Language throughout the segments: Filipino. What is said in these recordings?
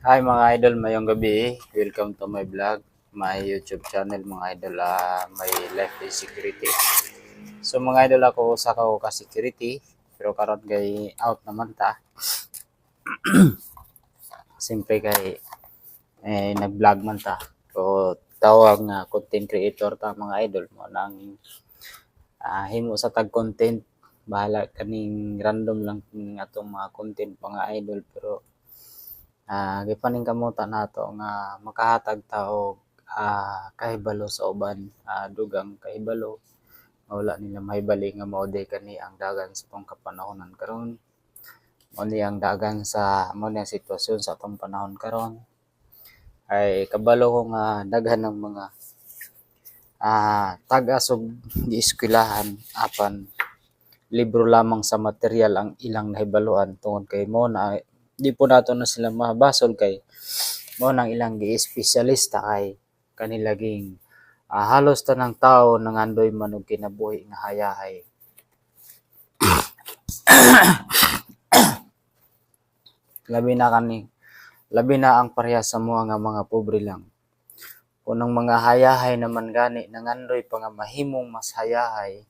Hi mga idol, mayong gabi. Welcome to my vlog, my YouTube channel mga idol, my life is security. So mga idol, ako usa ka security pero karon kay out naman ta. Siyempre kay nag-vlog man ta. So tawag nga content creator ta mga idol mo nang himo sa tag content. Bahala kaning random lang atong mga content mga idol, pero gipaning kamutan nato nga makahatag ta og kahibalo sa uban, dugang kahibalo wala nila mahibali nga mao day kani ang dagan sa atong kapanahonan karon. Mao ni ang dagan sa mao ni ang sitwasyon sa atong panahon karon. Ay kabalo ko nga daghan ng mga tag-asog gieskwelahan apan libro lamang sa material ang ilang nahibaluan tungod kay mo na di po nato na sila mabasol kay mo nang ilang gi-espesyalista kay kanilaging halos tanang tao nangandoy man og kinabuhi nga hayahay. labi na ang parehas sa mga mga pobre lang. Kunang mga hayahay naman gani nangandoy pa nga mahimong mas hayahay,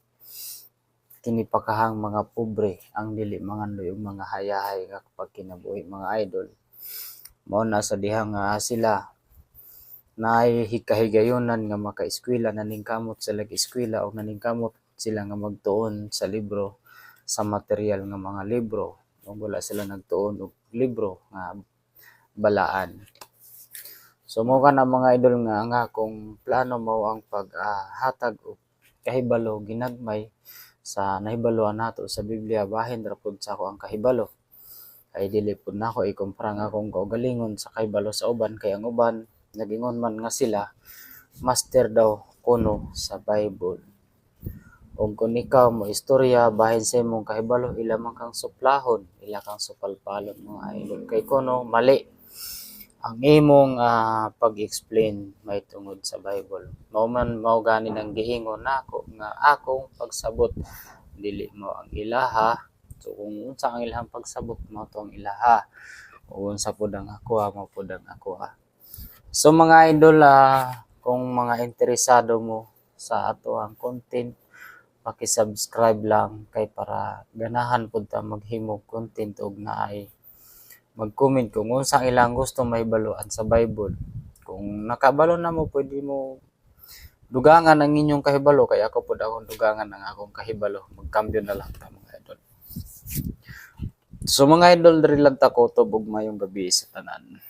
kini pakahang mga pobre ang dili mangandoy og mga hayahay nga kapag kinabuhi mga idol. Mao na sa diha nga sila naay hikahigayonan nga maka-eskwela, naningkamot sila eskwela o naningkamot sila nga magtuon sa libro, sa material nga mga libro, o wala sila nagtuon og libro nga balaan. So mo kana mga idol nga akong plano mao ang paghatag og kahibalo ginagmay sa nahibaluan nato sa Biblia bahin ra pud sa ako ang kahibalo. Ay dili pud nako ikumpara nga akong kaugalingon sa kahibalo sa uban kay ang uban nagingon man nga sila master daw kuno sa Bible. Ug kung ikaw mo istorya bahin sa imong kahibalo, ila man kang suplahon, ila kang supalpalon mga idol. Kay kuno mali ang imong pag-explain may tungod sa Bible. Mao gani nang giingon nako nga akong pagsabot dili mo ang ilaha. So kung unsa ang ilahang pagsabot mao to ang ilaha. O unsa pud ang ako mao pud ang ako. So mga idol, kung mga interesado mo sa ato ang content, paki-subscribe lang kay para ganahan pud ta maghimo content og naay mag-comment kung unsa ang ilang gusto mahibaluan sa Bible. Kung nakabalo na mo, pwede mo dugangan ang inyong kahibalo kay ako pud akong dugangan ang akong kahibalo. Magkambyo na lang ta mga idol. So mga idol, diri lang ta ko tubog mayong gabi sa tanan.